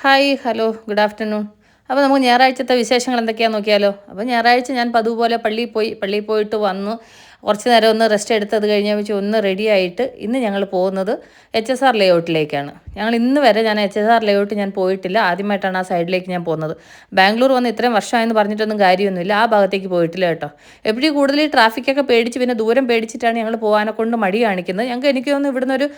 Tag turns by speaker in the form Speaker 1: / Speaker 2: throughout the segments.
Speaker 1: Hi hello good afternoon. അപ്പോൾ നമുക്ക് ഞായറാഴ്ചത്തെ വിശേഷങ്ങൾ എന്തൊക്കെയാണെന്ന് നോക്കിയാലോ. അപ്പോൾ ഞായറാഴ്ച ഞാൻ പതുപോലെ പള്ളിയിൽ പോയിട്ട് വന്നു. കുറച്ച് നേരം ഒന്ന് റെസ്റ്റ് എടുത്തത് കഴിഞ്ഞ് വെച്ച് ഒന്ന് റെഡി ആയിട്ട് ഇന്ന് ഞങ്ങൾ പോകുന്നത് HSR ലേഔട്ടിലേക്കാണ്. ഞാൻ HSR ലേഔട്ട് ഞാൻ പോയിട്ടില്ല. ആദ്യമായിട്ടാണ് ആ സൈഡിലേക്ക് ഞാൻ പോകുന്നത്. ബാംഗ്ലൂർ വന്ന് ഇത്രയും വർഷമായെന്ന് പറഞ്ഞിട്ടൊന്നും കാര്യമൊന്നുമില്ല. ആ ഭാഗത്തേക്ക് പോയിട്ടില്ല കേട്ടോ. എപ്പോഴും കൂടുതൽ ഈ ട്രാഫിക്കൊക്കെ പേടിച്ച് പിന്നെ ദൂരം പേടിച്ചിട്ടാണ് ഞങ്ങൾ പോകാനെ കൊണ്ട് മടി കാണിക്കുന്നത്. എനിക്ക് തോന്നുന്നു ഇവിടുന്ന് ഒരു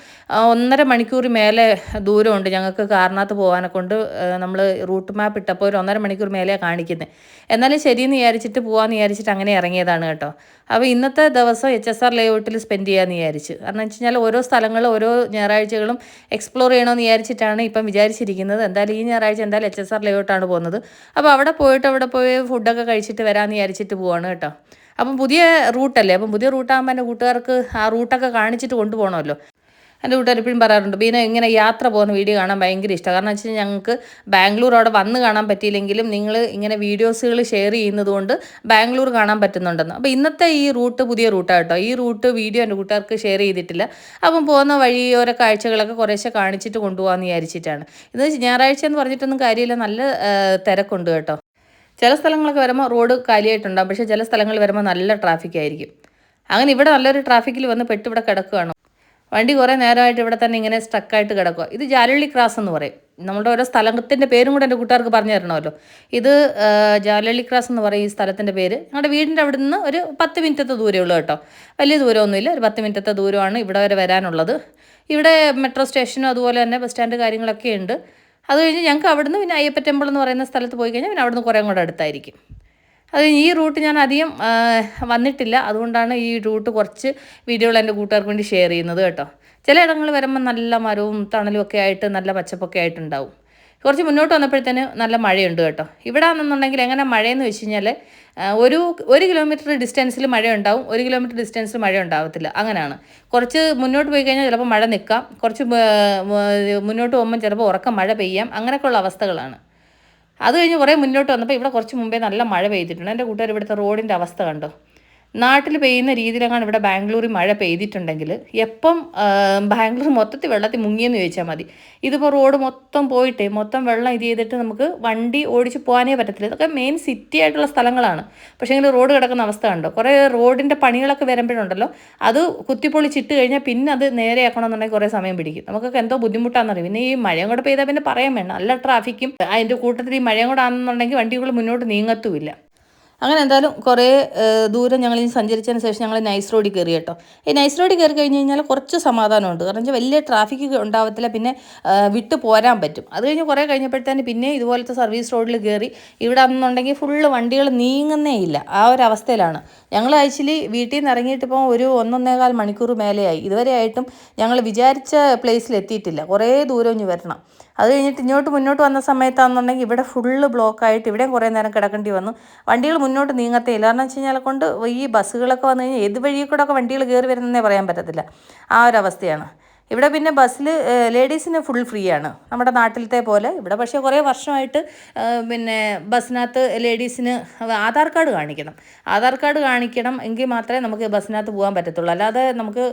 Speaker 1: 1.5 മണിക്കൂർ മേലെ ദൂരമുണ്ട് ഞങ്ങൾക്ക് കാറിനകത്ത് പോകാനെ കൊണ്ട്. നമ്മൾ റൂട്ട് മാപ്പ് ഇട്ടപ്പോൾ ഒരു 1.5 മണിക്കൂർ മേലെ കാണിക്കുന്നത്. എന്നാലും ശരിയെന്ന് വിചാരിച്ചിട്ട് പോകാമെന്ന് വിചാരിച്ചിട്ട് അങ്ങനെ ഇറങ്ങിയതാണ് കേട്ടോ. അപ്പോൾ ഇന്നത്തെ ദിവസം HSR ലേഔട്ടിൽ സ്പെൻഡ് ചെയ്യാമെന്ന് വിചാരിച്ചു. കാരണം വെച്ച് കഴിഞ്ഞാൽ ഓരോ സ്ഥലങ്ങളും ഓരോ ഞായറാഴ്ചകളും എക്സ്പ്ലോർ ചെയ്യണമെന്ന് വിചാരിച്ചിട്ടാണ് ഇപ്പം വിചാരിച്ചിരിക്കുന്നത്. എന്തായാലും ഈ ഞായറാഴ്ച എന്തായാലും HSR ലേഔട്ടാണ് പോകുന്നത്. അപ്പോൾ അവിടെ പോയി ഫുഡൊക്കെ കഴിച്ചിട്ട് വരാമെന്ന് വിചാരിച്ചിട്ട് പോവാണ് കേട്ടോ. അപ്പം പുതിയ റൂട്ടല്ലേ, അപ്പം പുതിയ റൂട്ടാകുമ്പോൾ എൻ്റെ കൂട്ടുകാർക്ക് ആ റൂട്ടൊക്കെ കാണിച്ചിട്ട് കൊണ്ടുപോകണമല്ലോ. എൻ്റെ കൂട്ടുകാർ എപ്പോഴും പറയാറുണ്ട്, പിന്നെ ഇങ്ങനെ യാത്ര പോകുന്ന വീഡിയോ കാണാൻ ഭയങ്കര ഇഷ്ടമാണ്. കാരണം വെച്ച് കഴിഞ്ഞാൽ ഞങ്ങൾക്ക് ബാംഗ്ലൂർ അവിടെ വന്ന് കാണാൻ പറ്റിയില്ലെങ്കിലും നിങ്ങൾ ഇങ്ങനെ വീഡിയോസുകൾ ഷെയർ ചെയ്യുന്നത് കൊണ്ട് ബാംഗ്ലൂർ കാണാൻ പറ്റുന്നുണ്ടെന്ന്. അപ്പോൾ ഇന്നത്തെ ഈ റൂട്ട് പുതിയ റൂട്ടാണ് കേട്ടോ. ഈ റൂട്ട് വീഡിയോ എൻ്റെ കൂട്ടുകാർക്ക് ഷെയർ ചെയ്തിട്ടില്ല. അപ്പം പോകുന്ന വഴി ഓരോ കാഴ്ചകളൊക്കെ കുറേശ്ശെ കാണിച്ചിട്ട് കൊണ്ടുപോകാമെന്ന് വിചാരിച്ചിട്ടാണ്. ഇത് ഞായറാഴ്ച എന്ന് പറഞ്ഞിട്ടൊന്നും കാര്യമില്ല, നല്ല തിരക്കുണ്ട് കേട്ടോ. ചില സ്ഥലങ്ങളൊക്കെ വരുമ്പോൾ റോഡ് കാലിയായിട്ടുണ്ടാകും, പക്ഷേ ചില സ്ഥലങ്ങളിൽ വരുമ്പോൾ നല്ല ട്രാഫിക് ആയിരിക്കും. അങ്ങനെ ഇവിടെ നല്ലൊരു ട്രാഫിക്കിൽ വന്ന് ഇവിടെ കിടക്കുകയാണ്. വണ്ടി കുറേ നേരമായിട്ട് ഇവിടെ തന്നെ ഇങ്ങനെ സ്റ്റക്കായിട്ട് കിടക്കുക. ഇത് ജാലള്ളി ക്രാസ് എന്ന് പറയും. നമ്മുടെ ഓരോ സ്ഥലത്തിൻ്റെ പേരും കൂടെ എൻ്റെ കൂട്ടുകാർക്ക് പറഞ്ഞു തരണമല്ലോ. ഇത് ജാലള്ളി ക്രാസ് എന്ന് പറയും ഈ സ്ഥലത്തിൻ്റെ പേര്. ഞങ്ങളുടെ വീടിൻ്റെ അവിടെ നിന്ന് ഒരു 10 മിനിറ്റത്തെ ദൂരമേ ഉള്ളൂ കേട്ടോ. വലിയ ദൂരമൊന്നുമില്ല, ഒരു 10 മിനിറ്റത്തെ ദൂരമാണ് ഇവിടെ വരെ വരാനുള്ളത്. ഇവിടെ മെട്രോ സ്റ്റേഷനും അതുപോലെ തന്നെ ബസ് സ്റ്റാൻഡ് കാര്യങ്ങളൊക്കെ ഉണ്ട്. അത് കഴിഞ്ഞ് ഞങ്ങൾക്ക് അവിടുന്ന് പിന്നെ അയ്യപ്പ ടെമ്പിൾ എന്ന് പറയുന്ന സ്ഥലത്ത് പോയി കഴിഞ്ഞാൽ പിന്നെ അവിടുന്ന് കുറേ കൂടെ അടുത്തായിരിക്കും. അത് ഈ റൂട്ട് ഞാൻ അധികം വന്നിട്ടില്ല, അതുകൊണ്ടാണ് ഈ റൂട്ട് കുറച്ച് വീഡിയോകൾ എൻ്റെ കൂട്ടുകാർക്ക് വേണ്ടി ഷെയർ ചെയ്യുന്നത് കേട്ടോ. ചില ഇടങ്ങളിൽ വരുമ്പോൾ നല്ല മരവും തണലും ഒക്കെ ആയിട്ട് നല്ല പച്ചപ്പൊക്കെ ആയിട്ടുണ്ടാവും. കുറച്ച് മുന്നോട്ട് വന്നപ്പോഴത്തേന് നല്ല മഴയുണ്ട് കേട്ടോ. ഇവിടെ ആണെന്നുണ്ടെങ്കിൽ എങ്ങനെ മഴയെന്ന് വെച്ച് കഴിഞ്ഞാൽ ഒരു കിലോമീറ്റർ ഡിസ്റ്റൻസിൽ മഴ ഉണ്ടാവും, 1 കിലോമീറ്റർ ഡിസ്റ്റൻസിൽ മഴ ഉണ്ടാവത്തില്ല. അങ്ങനെയാണ്. കുറച്ച് മുന്നോട്ട് പോയി കഴിഞ്ഞാൽ ചിലപ്പോൾ മഴ നിൽക്കാം, കുറച്ച് മുന്നോട്ട് പോകുമ്പോൾ ചിലപ്പോൾ ഉറക്കം മഴ പെയ്യാം. അങ്ങനെയൊക്കെയുള്ള അവസ്ഥകളാണ്. അത് കഴിഞ്ഞ് കുറേ മുന്നോട്ട് വന്നപ്പോൾ ഇവിടെ കുറച്ച് മുമ്പേ നല്ല മഴ പെയ്തിട്ടുണ്ട്. എൻ്റെ കൂട്ടുകാർ ഇവിടുത്തെ റോഡിൻ്റെ അവസ്ഥ കണ്ടോ. നാട്ടിൽ പെയ്യുന്ന രീതിയിലെങ്ങാണ് ഇവിടെ ബാംഗ്ലൂരിൽ മഴ പെയ്തിട്ടുണ്ടെങ്കിൽ എപ്പം ബാംഗ്ലൂർ മൊത്തത്തിൽ വെള്ളത്തിൽ മുങ്ങിയെന്ന് ചോദിച്ചാൽ മതി. ഇതിപ്പോൾ റോഡ് മൊത്തം പോയിട്ട് മൊത്തം വെള്ളം ഇത് ചെയ്തിട്ട് നമുക്ക് വണ്ടി ഓടിച്ച് പോകാനേ പറ്റത്തില്ല. ഇതൊക്കെ മെയിൻ സിറ്റി ആയിട്ടുള്ള സ്ഥലങ്ങളാണ്. പക്ഷേ എങ്കിൽ റോഡ് കിടക്കുന്ന അവസ്ഥ കണ്ടോ. കുറേ റോഡിൻ്റെ പണികളൊക്കെ വരുമ്പോഴുണ്ടല്ലോ, അത് കുത്തിപ്പൊളിച്ചിട്ട് കഴിഞ്ഞാൽ പിന്നെ അത് നേരെയാക്കണമെന്നുണ്ടെങ്കിൽ കുറേ സമയം പിടിക്കും. നമുക്കൊക്കെ എന്തോ ബുദ്ധിമുട്ടാണെന്നറിയും. പിന്നെ ഈ മഴയും കൂടെ പെയ്താൽ പിന്നെ പറയാൻ വേണം, നല്ല ട്രാഫിക്കും. അതിൻ്റെ കൂട്ടത്തിൽ ഈ മഴയും കൂടെ ആണെന്നുണ്ടെങ്കിൽ വണ്ടികൾ മുന്നോട്ട് നീങ്ങത്തുമില്ല. അങ്ങനെ എന്തായാലും കുറേ ദൂരം ഞങ്ങൾ സഞ്ചരിച്ചതിന് ശേഷം ഞങ്ങൾ നൈസ് റോഡിൽ കയറി കേട്ടോ. ഈ നൈസ് റോഡിൽ കയറി കഴിഞ്ഞ് കഴിഞ്ഞാൽ കുറച്ച് സമാധാനമുണ്ട്. കാരണം വെച്ചാൽ വലിയ ട്രാഫിക്ക് ഉണ്ടാവത്തില്ല, പിന്നെ വിട്ട് പോരാൻ പറ്റും. അത് കഴിഞ്ഞ് കുറേ കഴിഞ്ഞപ്പോഴത്തേന് പിന്നെ ഇതുപോലത്തെ സർവീസ് റോഡിൽ കയറി. ഇവിടെ ആണെന്നുണ്ടെങ്കിൽ ഫുള്ള് വണ്ടികൾ നീങ്ങുന്നേ ഇല്ല, ആ ഒരു അവസ്ഥയിലാണ്. ഞങ്ങൾ ആക്ച്വലി വീട്ടിൽ നിന്ന് ഇറങ്ങിയിട്ടിപ്പോൾ ഒരു 1.25 മണിക്കൂർ മേലെയായി. ഇതുവരെ ആയിട്ടും ഞങ്ങൾ വിചാരിച്ച പ്ലേസിൽ എത്തിയിട്ടില്ല, കുറേ ദൂരം ഇനി വരണം. അത് കഴിഞ്ഞിട്ട് മുന്നോട്ട് വന്ന സമയത്താണെന്നുണ്ടെങ്കിൽ ഇവിടെ ഫുള്ള് ബ്ലോക്കായിട്ട് ഇവിടെയും കുറേ നേരം കിടക്കേണ്ടി വന്നു. വണ്ടികൾ മുന്നോട്ട് നീങ്ങത്തേ ഇല്ല. കാരണം വെച്ച് കഴിഞ്ഞാൽ കൊണ്ട് ഈ ബസ്സുകളൊക്കെ വന്നു കഴിഞ്ഞാൽ ഏത് വഴിയിൽ കൂടെ ഒക്കെ വണ്ടികൾ കയറി വരുന്നതെന്നേ പറയാൻ പറ്റത്തില്ല, ആ ഒരു അവസ്ഥയാണ്. ഇവിടെ പിന്നെ ബസ്സിൽ ലേഡീസിന് ഫുൾ ഫ്രീ ആണ്, നമ്മുടെ നാട്ടിലത്തെ പോലെ. ഇവിടെ പക്ഷേ കുറേ വർഷമായിട്ട് പിന്നെ ബസ്സിനകത്ത് ലേഡീസിന് ആധാർ കാർഡ് കാണിക്കണം എങ്കിൽ മാത്രമേ നമുക്ക് ബസ്സിനകത്ത് പോകാൻ പറ്റത്തുള്ളൂ. അല്ലാതെ നമുക്ക്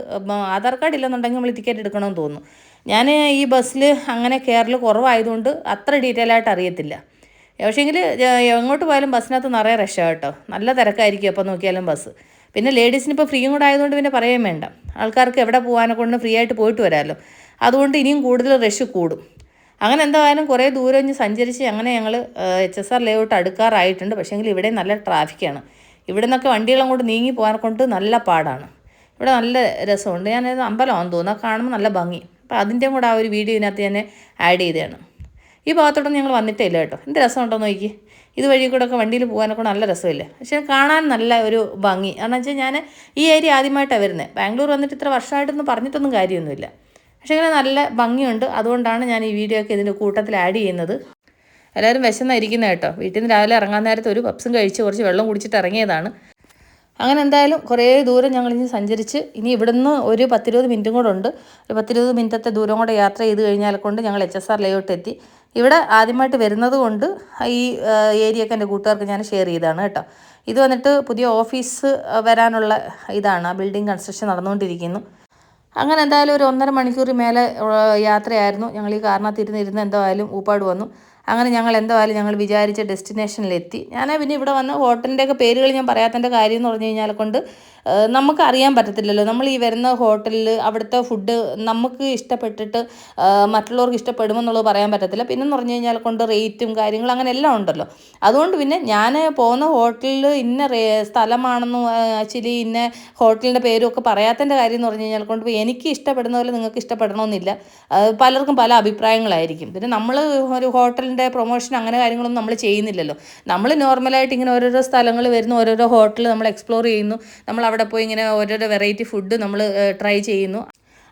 Speaker 1: ആധാർ കാർഡ് ഇല്ലെന്നുണ്ടെങ്കിൽ നമ്മൾ ടിക്കറ്റ് എടുക്കണമെന്ന് തോന്നുന്നു. ഞാൻ ഈ ബസ്സിൽ അങ്ങനെ കയറൽ കുറവായതുകൊണ്ട് അത്ര ഡീറ്റെയിൽ ആയിട്ട് അറിയത്തില്ല. പക്ഷേങ്കിൽ എങ്ങോട്ട് പോയാലും ബസ്സിനകത്ത് നിറയെ റഷാണ് കേട്ടോ. നല്ല തിരക്കായിരിക്കും എപ്പോൾ നോക്കിയാലും ബസ്. പിന്നെ ലേഡീസിന് ഇപ്പോൾ ഫ്രീയും കൂടെ ആയതുകൊണ്ട് പിന്നെ പറയാൻ വേണ്ട, ആൾക്കാർക്ക് എവിടെ പോകാനെ കൊണ്ട് ഫ്രീ ആയിട്ട് പോയിട്ട് വരാമല്ലോ. അതുകൊണ്ട് ഇനിയും കൂടുതൽ റഷ് കൂടും. അങ്ങനെ എന്തായാലും കുറേ ദൂരം ഇനി സഞ്ചരിച്ച് അങ്ങനെ ഞങ്ങൾ HSR ലേഔട്ട് അടുക്കാറായിട്ടുണ്ട്. പക്ഷേങ്കിൽ ഇവിടെ നല്ല ട്രാഫിക്കാണ്. ഇവിടെ നിന്നൊക്കെ വണ്ടികളങ്ങോട്ട് നീങ്ങി പോകാനെ കൊണ്ട് നല്ല പാടാണ്. ഇവിടെ നല്ല രസമുണ്ട്. ഞാനത് അമ്പലമാണെന്ന് തോന്നുന്നു, കാണുമ്പോൾ നല്ല ഭംഗി. അപ്പോൾ അതിൻ്റെയും കൂടെ ആ ഒരു വീഡിയോ ഇതിനകത്ത് ഞാൻ ആഡ് ചെയ്തതാണ്. ഈ ഭാഗത്തോട്ടൊന്നും ഞങ്ങൾ വന്നിട്ടേ ഇല്ല കേട്ടോ. എന്ത് രസമുണ്ടോ നോക്കി. ഇതുവഴി കൂടെ ഒക്കെ വണ്ടിയിൽ പോകാനൊക്കെ നല്ല രസമില്ല, പക്ഷേ കാണാൻ നല്ല ഒരു ഭംഗി. കാരണം വെച്ചാൽ ഞാൻ ഈ ഏരിയ ആദ്യമായിട്ടാണ് വരുന്നത്. ബാംഗ്ലൂർ വന്നിട്ട് ഇത്ര വർഷമായിട്ടൊന്നും പറഞ്ഞിട്ടൊന്നും കാര്യമൊന്നുമില്ല. പക്ഷേ ഇങ്ങനെ നല്ല ഭംഗിയുണ്ട്. അതുകൊണ്ടാണ് ഞാൻ ഈ വീഡിയോ ഒക്കെ ഇതിൻ്റെ കൂട്ടത്തിൽ ആഡ് ചെയ്യുന്നത്. എല്ലാവരും വിശന്നായിരിക്കുന്നത് കേട്ടോ. വീട്ടിൽ നിന്ന് രാവിലെ ഇറങ്ങാൻ നേരത്തെ ഒരു പപ്സും കഴിച്ച് കുറച്ച് വെള്ളം കുടിച്ചിട്ട് ഇറങ്ങിയതാണ്. അങ്ങനെ എന്തായാലും കുറേ ദൂരം ഞങ്ങളിനി സഞ്ചരിച്ച് ഇനി ഇവിടുന്ന് ഒരു 10-20 മിനിറ്റും കൂടെ ഉണ്ട്. ഒരു 10-20 മിനിറ്റത്തെ ദൂരം കൂടെ യാത്ര ചെയ്ത് കഴിഞ്ഞാൽ കൊണ്ട് ഞങ്ങൾ HSR ലേഔട്ട് എത്തി. ഇവിടെ ആദ്യമായിട്ട് വരുന്നത് കൊണ്ട് ഈ ഏരിയയൊക്കെ എൻ്റെ കൂട്ടുകാർക്ക് ഞാൻ ഷെയർ ചെയ്തതാണ് കേട്ടോ. ഇത് വന്നിട്ട് പുതിയ ഓഫീസ് വരാനുള്ള ഇതാണ്. ആ ബിൽഡിംഗ് കൺസ്ട്രക്ഷൻ നടന്നുകൊണ്ടിരിക്കുന്നു. അങ്ങനെ എന്തായാലും ഒരു 1.5 മണിക്കൂർ മേലെ യാത്രയായിരുന്നു. ഞങ്ങൾ ഈ കാറിനകത്തിരുന്ന് എന്തായാലും ഊപ്പാട് വന്നു. അങ്ങനെ ഞങ്ങൾ വിചാരിച്ച ഡെസ്റ്റിനേഷനിലെത്തി. ഞാൻ പിന്നെ ഇവിടെ വന്ന് ഹോട്ടലിൻ്റെയൊക്കെ പേരുകൾ ഞാൻ പറയാത്തതിൻ്റെ കാര്യം എന്ന് പറഞ്ഞു കഴിഞ്ഞാൽ കൊണ്ട് നമുക്ക് അറിയാൻ പറ്റത്തില്ലല്ലോ. നമ്മൾ ഈ വരുന്ന ഹോട്ടലിൽ അവിടുത്തെ ഫുഡ് നമുക്ക് ഇഷ്ടപ്പെട്ടിട്ട് മറ്റുള്ളവർക്ക് ഇഷ്ടപ്പെടുമെന്നുള്ളത് പറയാൻ പറ്റത്തില്ല. പിന്നെന്ന് പറഞ്ഞു കഴിഞ്ഞാൽ കൊണ്ട് റേറ്റും കാര്യങ്ങളും അങ്ങനെ എല്ലാം ഉണ്ടല്ലോ. അതുകൊണ്ട് പിന്നെ ഞാൻ പോകുന്ന ഹോട്ടലിൽ ഇന്ന സ്ഥലമാണെന്നും ആക്ച്വലി ഇന്ന ഹോട്ടലിൻ്റെ പേരും ഒക്കെ പറയാത്തതിൻ്റെ കാര്യം എന്ന് പറഞ്ഞു കഴിഞ്ഞാൽ കൊണ്ട് എനിക്ക് ഇഷ്ടപ്പെടുന്ന പോലെ നിങ്ങൾക്ക് ഇഷ്ടപ്പെടണമെന്നില്ല. പലർക്കും പല അഭിപ്രായങ്ങളായിരിക്കും. പിന്നെ നമ്മൾ ഒരു ഹോട്ടലിൻ്റെ പ്രൊമോഷൻ അങ്ങനെ കാര്യങ്ങളൊന്നും നമ്മൾ ചെയ്യുന്നില്ലല്ലോ. നമ്മൾ നോർമലായിട്ട് ഇങ്ങനെ ഓരോരോ സ്ഥലങ്ങൾ വരുന്നു, ഓരോരോ ഹോട്ടൽ നമ്മൾ എക്സ്പ്ലോർ ചെയ്യുന്നു, നമ്മൾ അവിടെ പോയി ഇങ്ങനെ ഓരോരോ വെറൈറ്റി ഫുഡ് നമ്മൾ ട്രൈ ചെയ്യുന്നു.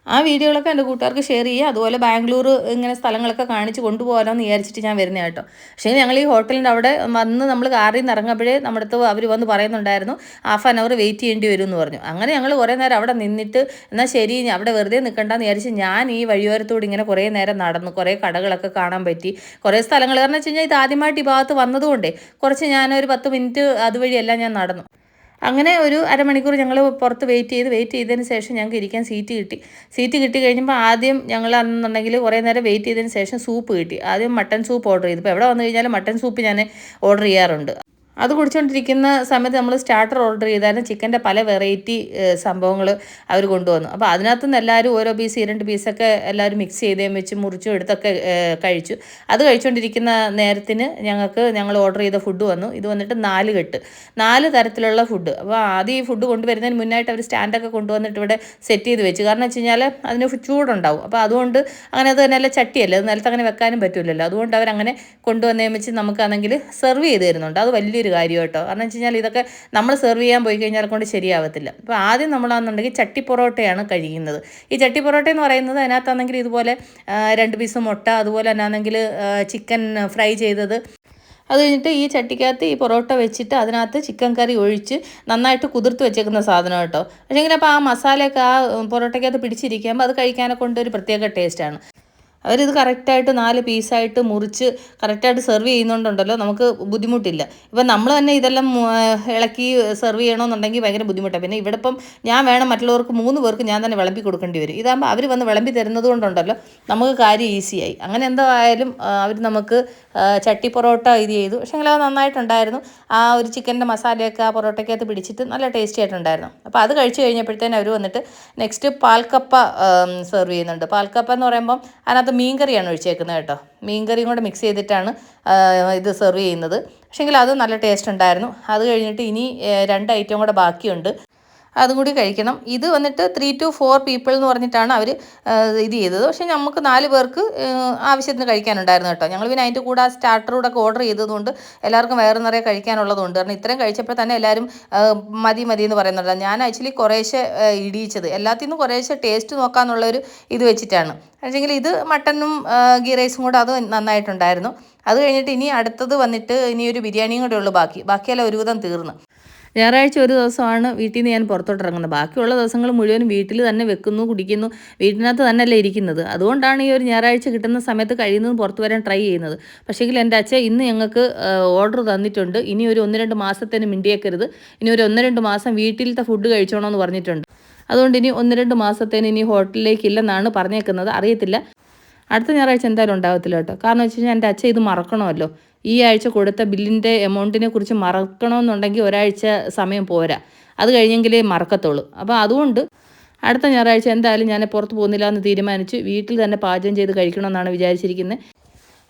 Speaker 1: ആ വീഡിയോകളൊക്കെ എൻ്റെ കൂട്ടുകാർക്ക് ഷെയർ ചെയ്യുക. അതുപോലെ ബാംഗ്ലൂർ ഇങ്ങനെ സ്ഥലങ്ങളൊക്കെ കാണിച്ച് കൊണ്ടുപോകാനോ എന്ന് വിചാരിച്ചിട്ട് ഞാൻ വരുന്നത് കേട്ടോ. പക്ഷേ ഞങ്ങൾ ഈ ഹോട്ടലിൻ്റെ അവിടെ വന്ന് നമ്മൾ കാറിൽ നിന്ന് ഇറങ്ങുമ്പോഴേ നമ്മുടെ അടുത്ത് അവർ വന്ന് പറയുന്നുണ്ടായിരുന്നു 1/2 hour വെയിറ്റ് ചെയ്യേണ്ടി വരും എന്ന് പറഞ്ഞു. അങ്ങനെ ഞങ്ങൾ കുറേ നേരം അവിടെ നിന്നിട്ട് എന്നാൽ ശരി അവിടെ വെറുതെ നിൽക്കണ്ടെന്ന് വിചാരിച്ച് ഞാൻ ഈ വഴിയോരത്തോട് ഇങ്ങനെ കുറേ നേരം നടന്നു. കുറേ കടകളൊക്കെ കാണാൻ പറ്റി, കുറേ സ്ഥലങ്ങൾ. കാരണം വെച്ച് കഴിഞ്ഞാൽ ഇത് ആദ്യമായിട്ട് ഈ ഭാഗത്ത് വന്നതുകൊണ്ടേ കുറച്ച് ഞാനൊരു 10 മിനിറ്റ് അതുവഴിയെല്ലാം ഞാൻ നടന്നു. അങ്ങനെ ഒരു അരമണിക്കൂർ ഞങ്ങൾ പുറത്ത് വെയിറ്റ് ചെയ്തതിന് ശേഷം ഞങ്ങൾക്ക് ഇരിക്കാൻ സീറ്റ് കിട്ടി കഴിഞ്ഞപ്പോൾ ആദ്യം ഞങ്ങൾ അന്നുണ്ടെങ്കിൽ കുറേ നേരം വെയിറ്റ് ചെയ്തതിന് ശേഷം സൂപ്പ് കിട്ടി. ആദ്യം മട്ടൻ സൂപ്പ് ഓർഡർ ചെയ്തു. ഇപ്പോൾ എവിടെ വന്നു കഴിഞ്ഞാലും മട്ടൻ സൂപ്പ് ഞാൻ ഓർഡർ ചെയ്യാറുണ്ട്. അത് കുടിച്ചുകൊണ്ടിരിക്കുന്ന സമയത്ത് നമ്മൾ സ്റ്റാർട്ടർ ഓർഡർ ചെയ്താലും ചിക്കൻ്റെ പല വെറൈറ്റി സംഭവങ്ങൾ അവർ കൊണ്ടുവന്നു. അപ്പോൾ അതിനകത്തുനിന്ന് എല്ലാവരും ഓരോ പീസ് 2 പീസൊക്കെ എല്ലാവരും മിക്സ് ചെയ്തേം വെച്ച് മുറിച്ചും എടുത്തൊക്കെ കഴിച്ചു. അത് കഴിച്ചുകൊണ്ടിരിക്കുന്ന നേരത്തിന് ഞങ്ങൾ ഓർഡർ ചെയ്ത ഫുഡ് വന്നു. ഇത് വന്നിട്ട് 4 തരത്തിലുള്ള ഫുഡ്. അപ്പോൾ ആദ്യം ഈ ഫുഡ് കൊണ്ടുവരുന്നതിന് മുന്നായിട്ട് അവർ സ്റ്റാൻഡൊക്കെ കൊണ്ടുവന്നിട്ട് ഇവിടെ സെറ്റ് ചെയ്ത് വെച്ച്. കാരണം വെച്ച് കഴിഞ്ഞാൽ അതിന് ചൂടുണ്ടാവും. അപ്പോൾ അതുകൊണ്ട് അങ്ങനെ അത് നല്ല ചട്ടിയല്ലേ, അത് നിലത്ത് അങ്ങനെ വെക്കാനും പറ്റില്ലല്ലോ. അതുകൊണ്ട് അവരങ്ങനെ കൊണ്ടുവന്നേം വെച്ച് നമുക്കാണെങ്കിൽ സെർവ് ചെയ്ത് തരുന്നുണ്ട്. അത് വലിയൊരു കാര്യം കേട്ടോ. കാരണം വെച്ച് കഴിഞ്ഞാൽ ഇതൊക്കെ നമ്മൾ സെർവ് ചെയ്യാൻ പോയി കഴിഞ്ഞാൽ കൊണ്ട് ശരിയാവത്തില്ല. അപ്പോൾ ആദ്യം നമ്മളാണെന്നുണ്ടെങ്കിൽ ചട്ടി പൊറോട്ടയാണ് കഴിക്കുന്നത്. ഈ ചട്ടി പൊറോട്ട എന്ന് പറയുന്നത് അതിനകത്താണെങ്കിൽ ഇതുപോലെ 2 പീസ് മുട്ട, അതുപോലെ തന്നെയാണെങ്കിൽ ചിക്കൻ ഫ്രൈ ചെയ്തത്, അത് കഴിഞ്ഞിട്ട് ഈ ചട്ടിക്കകത്ത് ഈ പൊറോട്ട വെച്ചിട്ട് അതിനകത്ത് ചിക്കൻ കറി ഒഴിച്ച് നന്നായിട്ട് കുതിർത്ത് വെച്ചേക്കുന്ന സാധനം കേട്ടോ. പക്ഷേ എങ്കിൽ അപ്പോൾ ആ മസാലയൊക്കെ ആ പൊറോട്ടയ്ക്കകത്ത് പിടിച്ചിരിക്കുമ്പോൾ അത് കഴിക്കാനൊക്കെ കൊണ്ട് ഒരു പ്രത്യേക ടേസ്റ്റാണ്. അവരിത് കറക്റ്റായിട്ട് 4 പീസായിട്ട് മുറിച്ച് കറക്റ്റായിട്ട് സെർവ് ചെയ്യുന്നുണ്ടല്ലോ, നമുക്ക് ബുദ്ധിമുട്ടില്ല. ഇപ്പം നമ്മൾ തന്നെ ഇതെല്ലാം ഇളക്കി സെർവ് ചെയ്യണമെന്നുണ്ടെങ്കിൽ ഭയങ്കര ബുദ്ധിമുട്ടാണ്. പിന്നെ ഇവിടെ ഇപ്പം ഞാൻ വേണം മറ്റുള്ളവർക്ക് 3 പേർക്ക് ഞാൻ തന്നെ വിളമ്പി കൊടുക്കേണ്ടി വരും. ഇതാകുമ്പോൾ അവർ വന്ന് വിളമ്പി തരുന്നത് കൊണ്ടുണ്ടല്ലോ നമുക്ക് കാര്യം ഈസിയായി. അങ്ങനെ എന്തോ ആയാലും അവർ നമുക്ക് ചട്ടി പൊറോട്ട ഇത് ചെയ്തു. പക്ഷേ അത് നന്നായിട്ടുണ്ടായിരുന്നു. ആ ഒരു ചിക്കൻ്റെ മസാലയൊക്കെ ആ പൊറോട്ടയ്ക്കകത്ത് പിടിച്ചിട്ട് നല്ല ടേസ്റ്റി ആയിട്ടുണ്ടായിരുന്നു. അപ്പോൾ അത് കഴിച്ച് കഴിഞ്ഞപ്പോഴത്തേനും അവർ വന്നിട്ട് നെക്സ്റ്റ് പാൽക്കപ്പ സെർവ് ചെയ്യുന്നുണ്ട്. പാൽക്കപ്പ എന്ന് പറയുമ്പം അതിനകത്ത് മീൻകറിയാണ് ഒഴിച്ചേക്കുന്നത് കേട്ടോ. മീൻകറിയും കൂടെ മിക്സ് ചെയ്തിട്ടാണ് ഇത് സെർവ് ചെയ്യുന്നത്. പക്ഷേങ്കിൽ അത് നല്ല ടേസ്റ്റ് ഉണ്ടായിരുന്നു. അത് കഴിഞ്ഞിട്ട് ഇനി 2 ഐറ്റം കൂടെ ബാക്കിയുണ്ട്, അതും കൂടി കഴിക്കണം. ഇത് വന്നിട്ട് 3 to 4 പീപ്പിൾ എന്ന് പറഞ്ഞിട്ടാണ് അവർ ഇത് ചെയ്തത്. പക്ഷേ നമുക്ക് 4 പേർക്ക് ആവശ്യത്തിന് കഴിക്കാനുണ്ടായിരുന്നു കേട്ടോ. ഞങ്ങൾ പിന്നെ അതിൻ്റെ കൂടെ ആ സ്റ്റാർട്ടറൂടെ ഒക്കെ ഓർഡർ ചെയ്തതുകൊണ്ട് എല്ലാവർക്കും വയറ് നിറയെ കഴിക്കാനുള്ളതുകൊണ്ട്. കാരണം ഇത്രയും കഴിച്ചപ്പോൾ തന്നെ എല്ലാവരും മതി എന്ന് പറയുന്നുണ്ട്. ഞാൻ ആക്ച്വലി കുറേശ്ശെ ഇടിയിച്ചത് എല്ലാത്തിൽ നിന്നും കുറേശ്ശെ ടേസ്റ്റ് നോക്കാമെന്നുള്ളൊരു ഇത് വെച്ചിട്ടാണ്. പക്ഷേങ്കിൽ ഇത് മട്ടനും ഗീ റൈസും കൂടെ അത് നന്നായിട്ടുണ്ടായിരുന്നു. അത് കഴിഞ്ഞിട്ട് ഇനി അടുത്തത് വന്നിട്ട് ഇനി ഒരു ബിരിയാണിയും കൂടെ ഉള്ളൂ ബാക്കിയെല്ലാം ഒരുവിധം തീർന്നു. ഞായറാഴ്ച ഒരു ദിവസമാണ് വീട്ടിൽ നിന്ന് ഞാൻ പുറത്തോട്ട് ഇറങ്ങുന്നത്. ബാക്കിയുള്ള ദിവസങ്ങൾ മുഴുവനും വീട്ടിൽ തന്നെ വെക്കുന്നു, കുടിക്കുന്നു, വീട്ടിനകത്ത് തന്നെയല്ലേ ഇരിക്കുന്നത്. അതുകൊണ്ടാണ് ഈ ഒരു ഞായറാഴ്ച കിട്ടുന്ന സമയത്ത് കഴിയുന്നതും പുറത്ത് വരാൻ ട്രൈ ചെയ്യുന്നത്. പക്ഷേങ്കിൽ എൻ്റെ അച്ഛൻ ഇന്ന് ഞങ്ങൾക്ക് ഓർഡർ തന്നിട്ടുണ്ട്. ഇനി ഒരു 1-2 മാസത്തേന് മിണ്ടിയേക്കരുത്, ഇനി ഒരു 1-2 മാസം വീട്ടിലത്തെ ഫുഡ് കഴിച്ചോണമെന്ന് പറഞ്ഞിട്ടുണ്ട്. അതുകൊണ്ട് ഇനി 1-2 മാസത്തേന് ഇനി ഹോട്ടലിലേക്ക് ഇല്ലെന്നാണ് പറഞ്ഞേക്കുന്നത്. അറിയത്തില്ല, അടുത്ത ഞായറാഴ്ച എന്തായാലും ഉണ്ടാകത്തില്ല കേട്ടോ. കാരണം വെച്ച് കഴിഞ്ഞാൽ എൻ്റെ അച്ഛൻ ഇത് മറക്കണമല്ലോ. ഈ ആഴ്ച കൊടുത്ത ബില്ലിൻ്റെ എമൗണ്ടിനെ കുറിച്ച് മറക്കണമെന്നുണ്ടെങ്കിൽ ഒരാഴ്ച സമയം പോരാ, അത് കഴിഞ്ഞെങ്കിലേ മറക്കത്തുള്ളൂ. അപ്പോൾ അതുകൊണ്ട് അടുത്ത ഞായറാഴ്ച എന്തായാലും ഞാൻ പുറത്ത് പോകുന്നില്ല എന്ന് തീരുമാനിച്ച് വീട്ടിൽ തന്നെ പാചകം ചെയ്ത് കഴിക്കണമെന്നാണ് വിചാരിച്ചിരിക്കുന്നത്.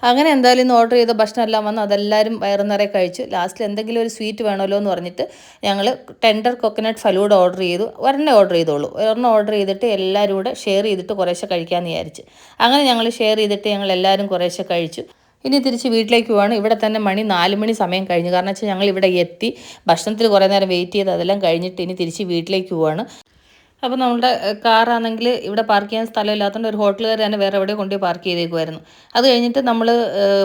Speaker 1: അങ്ങനെ എന്തായാലും ഇന്ന് ഓർഡർ ചെയ്ത ഭക്ഷണം എല്ലാം വന്ന് അതെല്ലാവരും വയറു നിറയെ കഴിച്ചു. ലാസ്റ്റിൽ എന്തെങ്കിലും ഒരു സ്വീറ്റ് വേണമല്ലോ എന്ന് പറഞ്ഞിട്ട് ഞങ്ങൾ ടെൻഡർ കൊക്കനട്ട് ഫലൂഡ ഓർഡർ ചെയ്തു. ഒരെണ്ണം ഓർഡർ ചെയ്തിട്ട് എല്ലാവരും കൂടെ ഷെയർ ചെയ്തിട്ട് കുറേശ്ശെ കഴിക്കാമെന്ന് വിചാരിച്ച്. അങ്ങനെ ഞങ്ങൾ ഷെയർ ചെയ്തിട്ട് ഞങ്ങൾ എല്ലാവരും കുറേശ്ശെ കഴിച്ചു. ഇനി തിരിച്ച് വീട്ടിലേക്ക് പോവാണ്. ഇവിടെ തന്നെ 4 മണി സമയം കഴിഞ്ഞു. കാരണം വെച്ചാൽ ഞങ്ങൾ ഇവിടെ എത്തി, ഭക്ഷണത്തിൽ കുറേ നേരം വെയിറ്റ് ചെയ്ത് അതെല്ലാം കഴിഞ്ഞിട്ട് ഇനി തിരിച്ച് വീട്ടിലേക്ക് പോവാണ്. അപ്പോൾ നമ്മുടെ കാറാണെങ്കിൽ ഇവിടെ പാർക്ക് ചെയ്യാൻ സ്ഥലമില്ലാത്തതുകൊണ്ട് ഒരു ഹോട്ടലുകാർ തന്നെ വേറെ എവിടെയോ കൊണ്ടുപോയി പാർക്ക് ചെയ്തേക്കുമായിരുന്നു. അത് കഴിഞ്ഞിട്ട് നമ്മൾ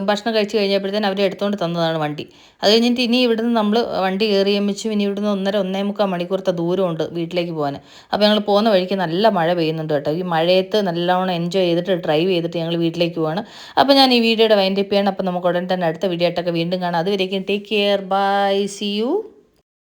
Speaker 1: ഭക്ഷണം കഴിച്ച് കഴിഞ്ഞപ്പോഴത്തേനും അവർ എടുത്തുകൊണ്ട് തന്നതാണ് വണ്ടി. അത് കഴിഞ്ഞിട്ട് ഇനി ഇവിടുന്ന് നമ്മൾ വണ്ടി കയറി വെച്ചു. ഇനി ഇവിടുന്ന് 1.5 മണിക്കൂറത്തെ ദൂരമുണ്ട് വീട്ടിലേക്ക് പോകാൻ. അപ്പോൾ ഞങ്ങൾ പോകുന്ന വഴിക്ക് നല്ല മഴ പെയ്യുന്നുണ്ട് കേട്ടോ. ഈ മഴയത്ത് നല്ലോണം എൻജോയ് ചെയ്തിട്ട് ഡ്രൈവ് ചെയ്തിട്ട് ഞങ്ങൾ വീട്ടിലേക്ക് പോവാണ്. അപ്പോൾ ഞാൻ ഈ വീഡിയോയുടെ വൈൻഡപ്പ് ചെയ്യണം. അപ്പോൾ നമുക്ക് ഉടൻ തന്നെ അടുത്ത വീഡിയോ ആയിട്ടൊക്കെ വീണ്ടും കാണാം. അതുവരേക്കും take care, bye, see U.